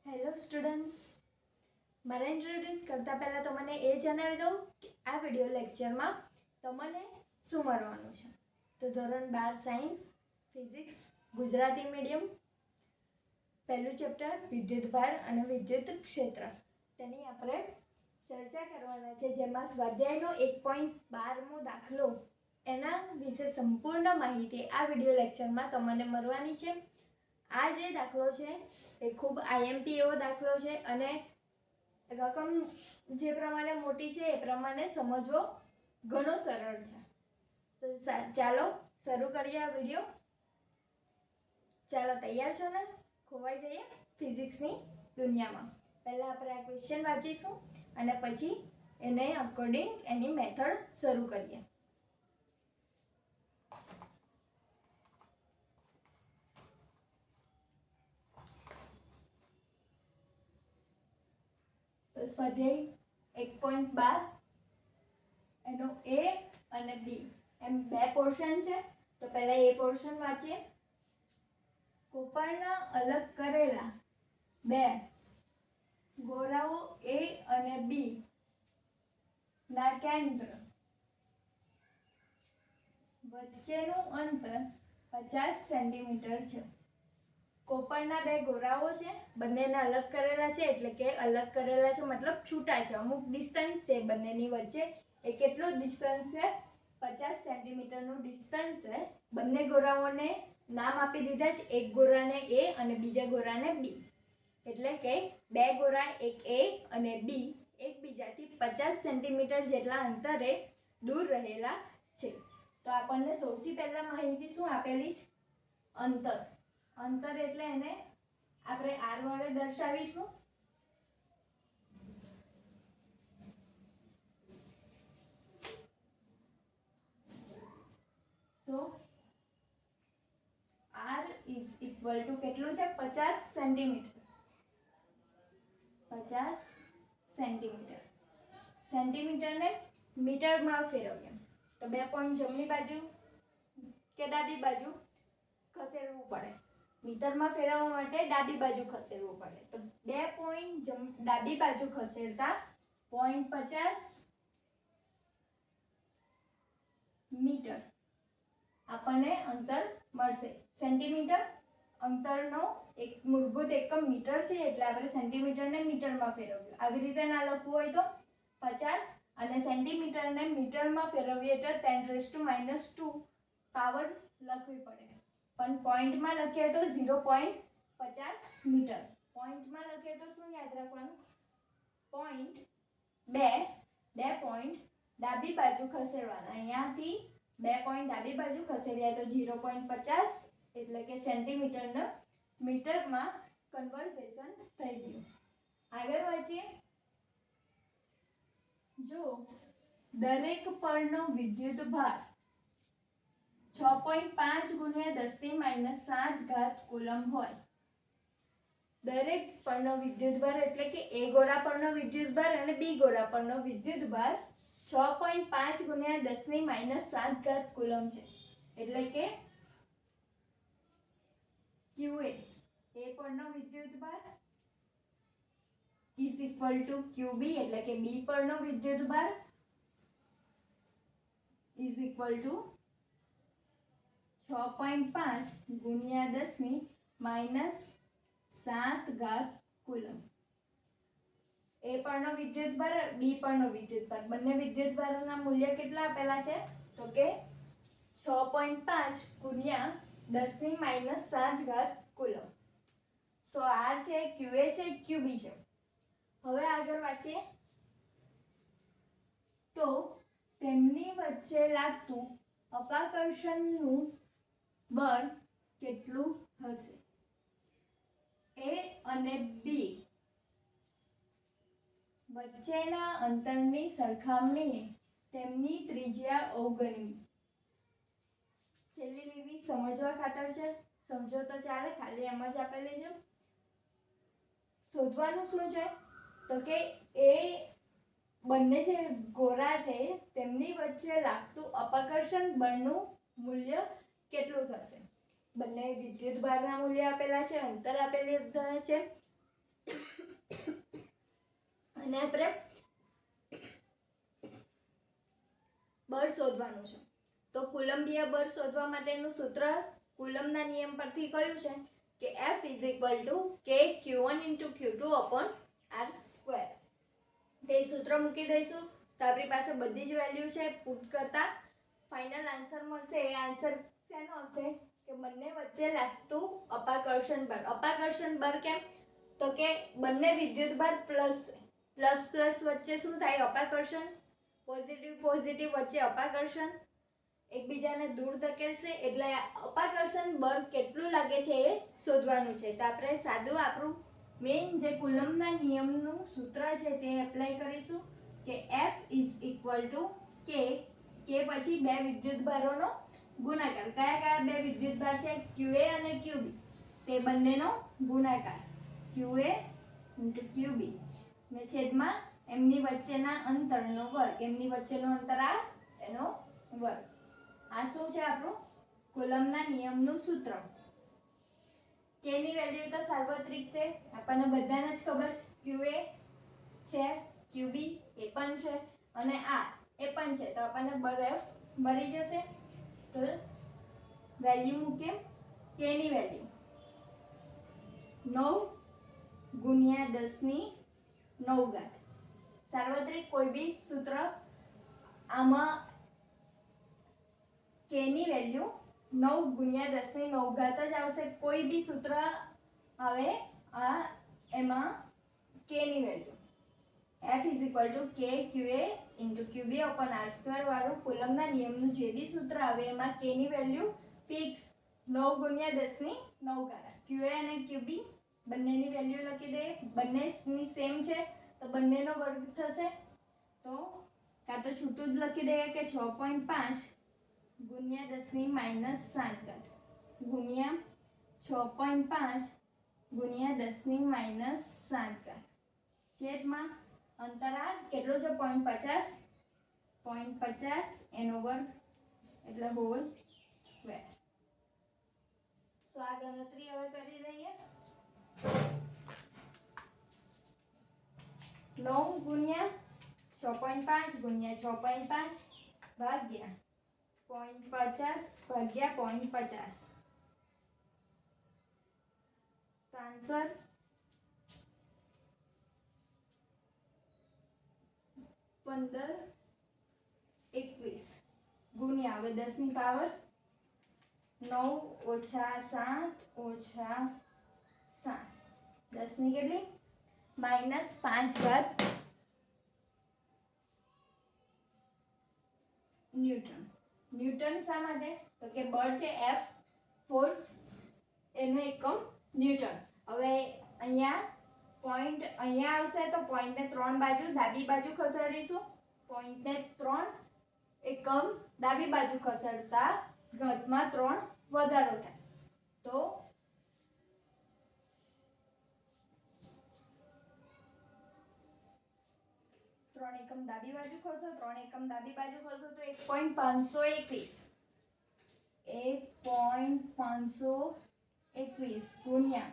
Hello students, મારે introduce કરતાં પહેલાં તો મને એ જણાવી દઉં કે આ વિડિયો લેક્ચરમાં તમને શું મળવાનું છે. તો ધોરણ 12 સાયન્સ ફિઝિક્સ ગુજરાતી મીડિયમ પહેલું ચેપ્ટર વિદ્યુતભાર અને વિદ્યુત ક્ષેત્ર તેની આપણે ચર્ચા કરવાના છે, જેમાં સ્વાધ્યાયનો 1.12મો દાખલો એના વિશે સંપૂર્ણ માહિતી આ વિડિયો લેક્ચરમાં તમને મળવાની છે. આ જે દાખલો છે એ ખૂબ આઈએમપી એવો દાખલો છે અને રકમ જે પ્રમાણે મોટી છે એ પ્રમાણે સમજવો ઘણો સરળ છે. તો ચાલો શરૂ કરીએ આ વિડીયો. ચાલો તૈયાર છો ને? ખોવાઈ જઈએ ફિઝિક્સની દુનિયામાં. પહેલાં આપણે આ ક્વેશ્ચન વાંચીશું અને પછી એને અકોર્ડિંગ એની મેથડ શરૂ કરીએ. સ્વાધ્યાય 1.12 એનો એ અને બી એમ બે પોર્શન છે. તો પહેલા એ પોર્શન વાંચીએ. કોપરના અલગ કરેલા બે ગોળાઓ એ અને બી ના કેન્દ્ર વચ્ચેનું અંતર 50 સેન્ટીમીટર છે. કોપરના બે ગોળાઓ છે, બંનેને અલગ કરેલા છે, એટલે કે અલગ કરેલા છે મતલબ છૂટા છે, અમુક ડિસ્ટન્સ છે બંનેની વચ્ચે. એ કેટલું ડિસ્ટન્સ છે? 50 સેન્ટીમીટરનું ડિસ્ટન્સ છે. બંને ગોળાઓને નામ આપી દીધા છે, એક ગોળાને એ અને બીજા ગોળાને બી. એટલે કે બે ગોળા એક એ અને બી એકબીજાથી 50 સેન્ટીમીટર જેટલા અંતરે દૂર રહેલા છે. તો આપણને સૌથી પહેલા માહિતી શું આપેલી છે? અંતર. અંતર એટલે એને આપણે આર વડે દર્શાવીશું. સો આર ઇઝ ઇક્વલ ટુ કેટલું છે? 50 સેન્ટીમીટર. 50 સેન્ટીમીટર. સેન્ટીમીટરને મીટરમાં ફેરવીએ તો 2 પોઈન્ટ જમણી બાજુ કે ડાબી બાજુ ખસેડવું પડે. મીટરમાં ફેરવવા માટે ડાબી બાજુ ખસેડવું પડે. તો 2 પોઈન્ટ ડાબી બાજુ ખસેડતા 0.50 મીટર આપણને અંતર મળશે. સેન્ટીમીટર અંતરનો એક મૂળભૂત એકમ મીટર છે, એટલે આપણે સેન્ટીમીટરને મીટરમાં ફેરવ્યું. આવી રીતે ના લખવું હોય તો 50 અને સેન્ટીમીટરને મીટરમાં ફેરવીએ તો 10⁻² પાવર લખવી પડે. પણ પોઈન્ટમાં લખીએ તો 0.50 મીટર. પોઈન્ટમાં લખીએ તો શું યાદ રાખવાનું? પોઈન્ટ 2 પોઈન્ટ ડાબી બાજુ ખસેડવાના. અહીંયાથી 2 પોઈન્ટ ડાબી બાજુ ખસેડ્યા તો 0.50 એટલે કે સેન્ટીમીટરને મીટરમાં કન્વર્ઝેશન થઈ ગયું. આગળ વાંચીએ. જો દરેક પરનો વિદ્યુત ભાર 6.5 × 10⁻⁷ કુલમ હોય. દરેક પરનો વિદ્યુતભાર એટલે કે એ ગોળા પરનો વિદ્યુતભાર અને બી ગોળા પરનો વિદ્યુતભાર 6.5 × 10⁻⁷ કુલમ છે. એટલે કે QA એ પરનો વિદ્યુતભાર ઇઝ ઇક્વલ ટુ QB એટલે કે બી પરનો વિદ્યુતભાર ઇઝ ઇક્વલ ટુ 6.5 × 10⁻⁷ કુલમ. એ પરનો વિદ્યુતભાર બી પરનો વિદ્યુતભાર બંને વિદ્યુતભારના મૂલ્ય કેટલા આપેલા છે? તો કે 6.5 × 10⁻⁷ કુલમ. તો આ છે QA છે, QB છે. હવે આગળ વાંચીએ. તો તેમની વચ્ચે લાગતું અપાકર્ષણનું બળ કેટલું હશે? એ અને બી વચ્ચેના અંતરની સરખામણીએ તેમની ત્રિજ્યા અવગણવી. છેલ્લી લીટી સમજવા ખાતર છે, સમજો તો ચાલે, ખાલી એમ જ આપેલી છે. શોધવાનું શું છે? તો કે એ બંને જે ગોળા છે તેમની વચ્ચે લાગતું અપાકર્ષણ બળનું મૂલ્ય કેટલું થશે? બંને વિદ્યુતભારના મૂલ્ય આપેલા છે, અંતર આપેલા છે, અને આપણે બળ શોધવાનું છે. તો કુલંબીય બળ શોધવા માટેનું સૂત્ર કુલમના નિયમ પરથી કયું છે કે F = kq1 × q2 / r². તે સૂત્ર મૂકી દઈશું તો આપણી પાસે બધી જ વેલ્યુ છે. પુટ કરતા ફાઇનલ આન્સર મળશે. એ આન્સર શેનો આવશે કે બંને વચ્ચે લાગતું અપાકર્ષણ બળ. અપાકર્ષણ બળ કેમ તો કે બંને વિદ્યુતભાર પ્લસ પ્લસ વચ્ચે શું થાય અપાકર્ષણ, પોઝિટિવ વચ્ચે અપાકર્ષણ, એકબીજાને દૂર ધકેલશે એટલે અપાકર્ષણ બળ કેટલું લાગે છે એ શોધવાનું છે. તો આપણે સાદું આપણું મેઇન જે કુલમના નિયમનું સૂત્ર છે તે એપ્લાય કરીશું કે F = k પછી બે વિદ્યુતભારોનો ગુણાકાર. કયા કયા બે વિદ્યુતભાર છે QA અને QB, તે બંનેનો ગુણાકાર QA × QB ને છેદમાં એમની વચ્ચેના અંતરનો વર્ગ. એમની વચ્ચેનું અંતર આ એનો વર્ગ. આ શું છે આપણું કુલમના નિયમનું સૂત્ર. કે ની વેલ્યુ તો સાર્વત્રિક છે, આપણને બધાને જ ખબર છે. QA છે, QB એ પણ છે અને આ એ પણ છે. તો આપણને બળ F મળી જશે. તો વેલ્યુ મૂકીએ. કે ની વેલ્યુ 9 × 10⁹. સાર્વત્રિક કોઈ બી સૂત્ર આમાં કે ની વેલ્યુ 9 × 10⁹ જ આવશે. કોઈ બી સૂત્ર આવે આ એમાં કે ની value F = kqa × qb / r² વાળું કુલમના નિયમનું જે બી સૂત્ર આવે એમાં કે ની વેલ્યુ ફિક્સ 9 × 10⁹. QA અને QB બંનેની વેલ્યુ લખી દઈએ. બંનેની સેમ છે તો બંનેનો વર્ગ થશે. તો કાં તો છૂટું જ લખી દઈએ કે 6.5 × 10⁻⁷ ગુણ્યા 6.5 ગુણ્યા 10⁻⁷ છેદમાં અંતર આ કેટલું છે 0.50 એનો વર્ગ એટલે હોલ સ્ક્વેર. તો આ ગણતરી હવે કરી લઈએ. 9 × 6.5 ગુણ્યા 6.5 ભાગ્યા 0.50 ભાગ્યા 0.50. તો આન્સર 1521 ગુણ્યા હવે 10 ની પાવર 9 - 7 - 7 10 ની કેટલી -5 ન્યૂટન. ન્યૂટન શા માટે તો કે બળ છે F ફોર્સ એનો એકમ ન્યૂટન. હવે અહીંયા પોઈન્ટ અહીંયા આવશે તો પોઈન્ટને 3 બાજુ ડાબી બાજુ ખસેડીશું. પોઈન્ટને 3 એકમ ડાબી બાજુ ખસેડતા ઘાતમાં 3 વધારો થાય. તો 3 એકમ ડાબી બાજુ ખસો 3 એકમ ડાબી બાજુ ખસો તો 1.521 ગુણ્યા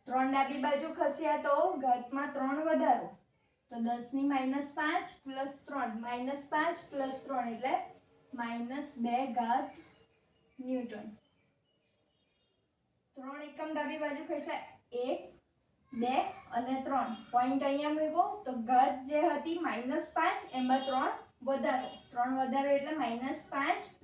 3 ડાબી બાજુ ખસ્યા તો ઘાતમાં 3 વધારો તો 10 ની -5 + 3 -5 + 3 એટલે -2 ન્યૂટન. 3 એકમ ડાબી બાજુ ખસ્યા 1 2 અને 3 પોઈન્ટ અહીંયા મૂકો તો ઘાત જે હતી -5 એમાં 3 વધારો એટલે -5 +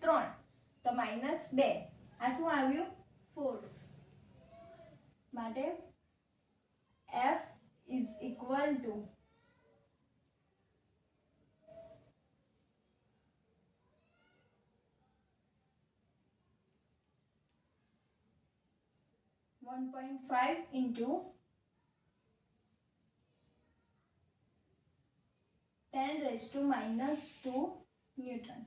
3 તો -2. આ શું આવ્યું ફોર્સ. માટે F = 1.5 × 10⁻² ન્યૂટન.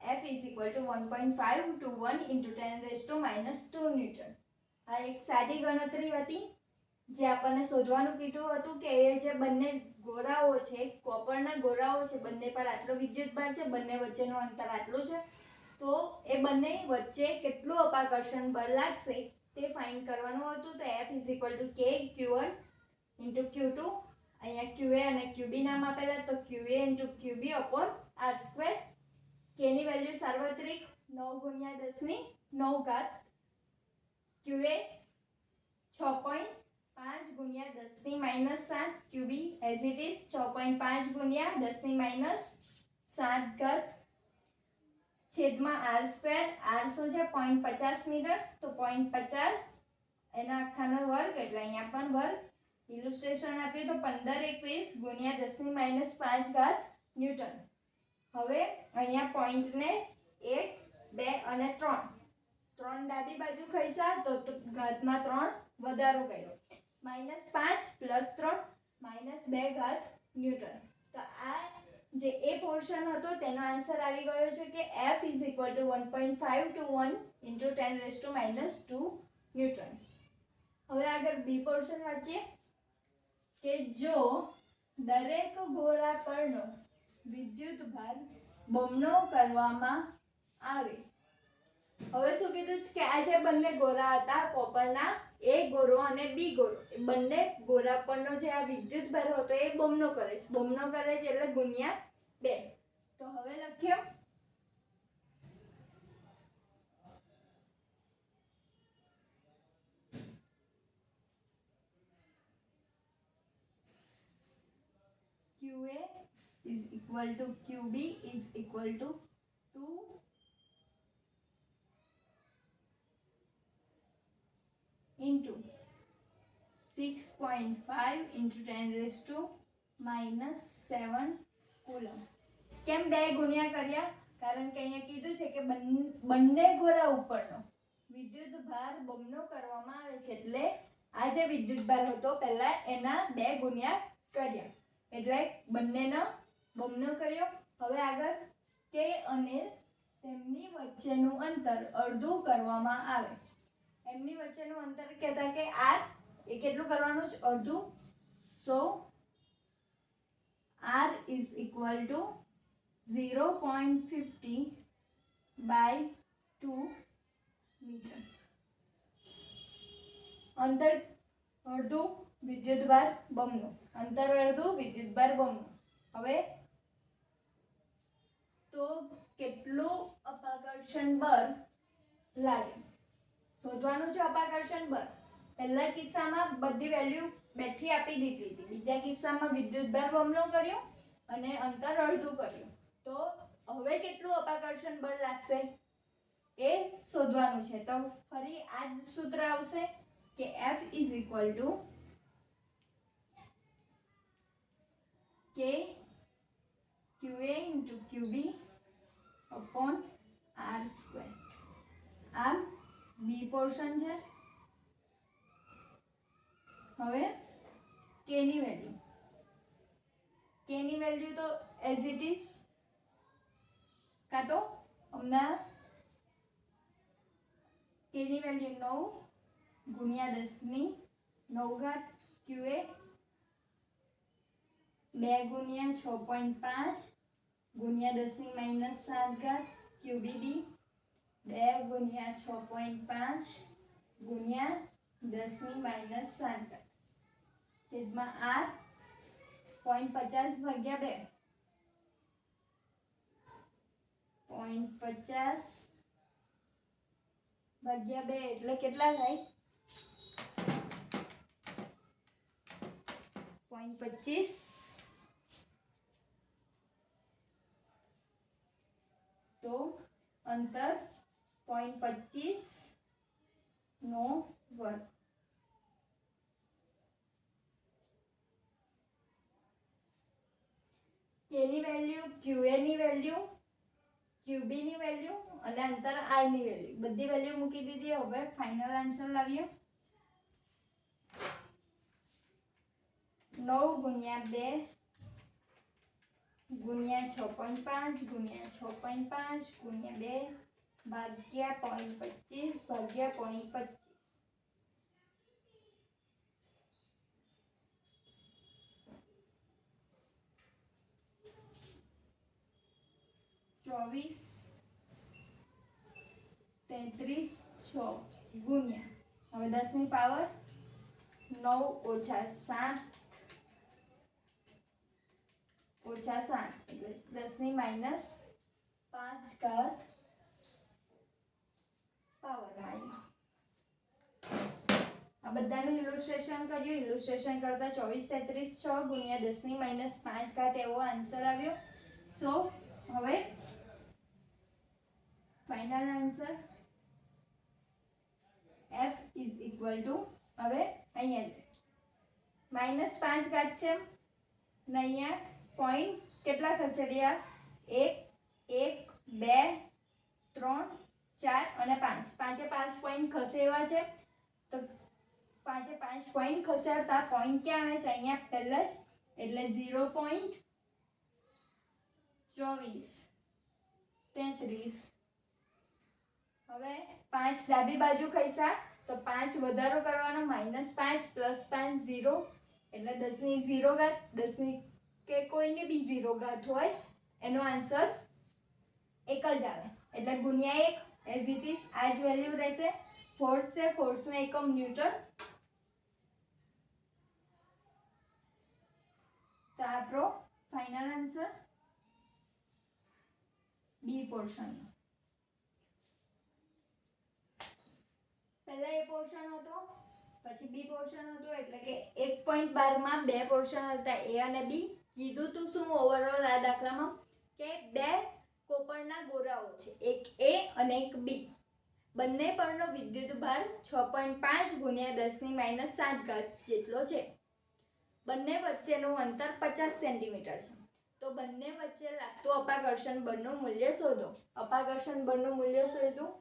F = 1.5 × 1 × 10⁻² newton. આ એક સાદી ગણતરી હતી જે આપણને શોધવાનું કીધું હતું કે એ જે બંને ગોળાઓ છે કોપરના ગોળાઓ છે બંને પર આટલો વિદ્યુતભાર છે બંને વચ્ચેનું અંતર આટલું છે તો એ બંને વચ્ચે કેટલું અપાકર્ષણ બળ લાગશે તે ફાઇન્ડ કરવાનું હતું. તો F = kq1 × q2 અહીંયા QA અને QB નામ આપેલા, તો QA × QB upon R². K ની વેલ્યુ સાર્વત્રિક 9 ગુણ્યા 10 ની 9 ઘાત. QA 6.5 ગુણ્યા 10 ની -7. QB એઝ ઇટ ઇઝ 6.5 ગુણ્યા 10 ની -7 ઘાત છેદમાં R². R શું છે 0.50 મીટર, તો 0.50 એના આખાનો વર્ગ, એટલે અહીંયા પણ વર્ગ. ઇલુસ્ટ્રેશન આપ્યું તો 1521 ગુણ્યા 10 ની -5 ઘાત ન્યૂટન. હવે અહીંયા પોઈન્ટને 1, 2 અને 3 ડાબી બાજુ ખસ્યા તો ઘાતમાં 3 વધારો કર્યો. -5 + 3 -2 ઘાત ન્યૂટન. તો આ જે એ પોર્શન હતો તેનો આન્સર આવી ગયો છે કે F = 1.521 × 10⁻² ન્યૂટન. હવે આગળ બી પોર્શન વાંચીએ કે જો દરેક ગોળા પરનો વિદ્યુત ભાર બમણો કરવામાં આવે. હવે શું કીધું કે આ જે બંને ગોળા હતા કોપરના, એ ગોળો અને બી ગોળો, એ બંને ગોળા પરનો જે આ વિદ્યુત ભાર હતો એ બમણો કરે છે. બમણો કરે છે એટલે ગુણ્યા 2. તો હવે લખ્યો QA = QB = 2 into 6.5 × 10⁻⁷ કુલમ. કેમ 2 ગુણ્યા કર્યા? કારણ કે અહીંયા કીધું છે કે બંને ગોળા ઉપરનો વિદ્યુત ભાર બમણો કરવામાં આવે છે, એટલે આ જે વિદ્યુત ભાર હતો પહેલા એના 2 ગુણ્યા કર્યા, એટલે બંનેનો બમણો કર્યો. હવે આગળ કે અને તેમની વચ્ચેનું અંતર અડધું કરવામાં આવે. એમની વચ્ચેનું અંતર કહેતા કે r એ કેટલું કરવાનું છે? અડધું. તો r = 0.50 / 2 મીટર. અંતર અડધું, વિદ્યુતભાર બમણું. અંતર અડધું, વિદ્યુતભાર બમણું. હવે તો કેટલું અપાકર્ષણ બળ લાગે શોધવાનું છે. અપાકર્ષણ બળ પહેલા કિસ્સામાં બધી વેલ્યુ બેઠી આપી દીધી હતી. બીજા કિસ્સામાં વિદ્યુતભાર બમણો કર્યો અને અંતર અડધું કર્યું. તો હવે કેટલું અપાકર્ષણ બળ લાગશે એ શોધવાનું છે. તો ફરી આ જ સૂત્ર આવશે કે F = K QA × QB upon R². આ બી પોર્શન છે. હવે K ની વેલ્યુ તો એઝ ઇટ ઇઝ કાં તો હમણાં K ની વેલ્યુ 9 ગુણ્યા 10 ની 9 ઘાત. QA 2 ગુણ્યા 6.5 ગુણ્યા 10 ની -7 ઘાત. QB 2 ગુણ્યા 6.5 ગુણ્યા 10 ની -7 ઘાત છેદમાં r 0.50 ભાગ્યા 2. 0.50 ભાગ્યા 2 એટલે કેટલા થાય? 0.25. તો અંતર 0.25 નો વર્ગ. K ની વેલ્યુ, QA ની વેલ્યુ, QB ની વેલ્યુ અને અંતર R ની વેલ્યુ બધી વેલ્યુ મૂકી દીધી. હવે ફાઇનલ આન્સર લાવીએ. 9 ગુણ્યા 2 ગુણ્યા 6.5 ગુણ્યા 6.5 ગુણ્યા 2 ભાગ્યા 0.25 ભાગ્યા 0.25. 24 33 6 ગુણ્યા હવે 10 ની પાવર 9 - 7 ઓછા 7 એટલે 10⁻5 પાવરમાં આ બધાનું ઇલુસ્ટ્રેશન કર્યું. ઇલુસ્ટ્રેશન કરતા 24 33 6 ગુણ્યા 10⁻5 એવો આન્સર આવ્યો. સો હવે final answer f is equal to, હવે અહીંયા -5 છે ને અહીંયા પોઈન્ટ કેટલા ખસેડ્યા? 1 1 2 3 4 અને 5. 5 પોઈન્ટ ખસેડવા છે તો 5 પોઈન્ટ ખસેડતા પોઈન્ટ ક્યાં આવે છે? અહીંયા પહેલા જ, એટલે 0.2433. હવે 5 ડાબી બાજુ ખસ્યા તો 5 વધારો કરવાનો, -5 +5 0 એટલે 10⁻0. 10 કે કોઈની બી 0 ઘાત હોય એનો આન્સર 1 જ આવે એટલે ગુણ્યા 1 એઝ ઇટ ઇઝ આ જ વેલ્યુ રહેશે. ફોર્સ છે, ફોર્સનો એકમ ન્યૂટન. તો આપણો ફાઇનલ આન્સર બી પોર્શન. પહેલા એ પોર્શન હતો, પછી બી પોર્શન હતો, એટલે કે 1.12 માં બે પોર્શન હતા, એ અને બી. કીધું તું શું ઓવરઓલ આ દાખલામાં કે બે કોપરના ગોળાઓ છે, એક એ અને એક બી. બંને પરનો વિદ્યુત ભાર 6.5 ગુણ્યા 10⁻7 જેટલો છે. બંને વચ્ચેનું અંતર 50 સેન્ટીમીટર છે. તો બંને વચ્ચે લાગતું અપાકર્ષણ બળનું મૂલ્ય શોધો. અપાકર્ષણ બળનું મૂલ્ય શોધ્યું.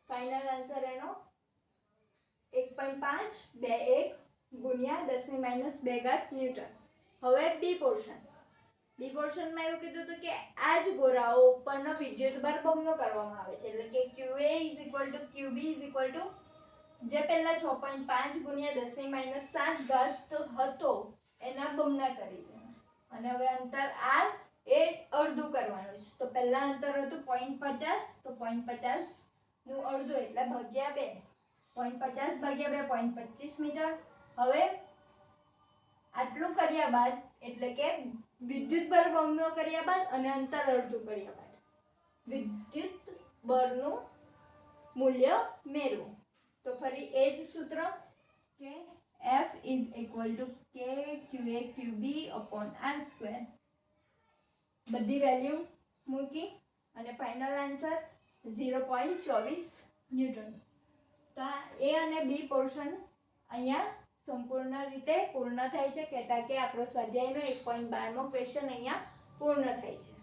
ફાઇનલ આન્સર એનો 1.5 21 ગુણ્યા 10⁻2 ન્યૂટન. હવે બી પોર્શન. બી પોર્શનમાં એવું કીધું હતું કે આ જ ગોળાઓ ઉપરનો વિદ્યુત ભાર બમણો કરવામાં આવે છે, એટલે કે QA is equal to QB is equal to જે પહેલા 6.5 ગુણ્યા 10⁻7 હતો એના બમણા કરી દેવાના. અને હવે અંતર r એ અડધું કરવાનું છે. તો પહેલા અંતર હતું 0.50, તો 0.50 નું અડધું એટલે ભાગ્યા 2. 0.50 ભાગ્યા 2 0.25 મીટર. હવે આટલું કર્યા બાદ એટલે કે વિદ્યુત બળ બમણો કર્યા બાદ અને અંતર અડધું કર્યા બાદ વિદ્યુત બળનું મૂલ્ય મેળવો. તો ફરી એ જ સૂત્ર કે F is equal to K QA QB upon r². બધી વેલ્યુ મૂકી અને ફાઇનલ આન્સર 0.24 ન્યૂટન. તો આ એ અને બી પોર્શન અહીંયા સંપૂર્ણ રીતે પૂર્ણ થાય છે, કહેતા કે આપણો સ્વાધ્યાયનો 1.12મો ક્વેશ્ચન અહીંયા પૂર્ણ થાય છે.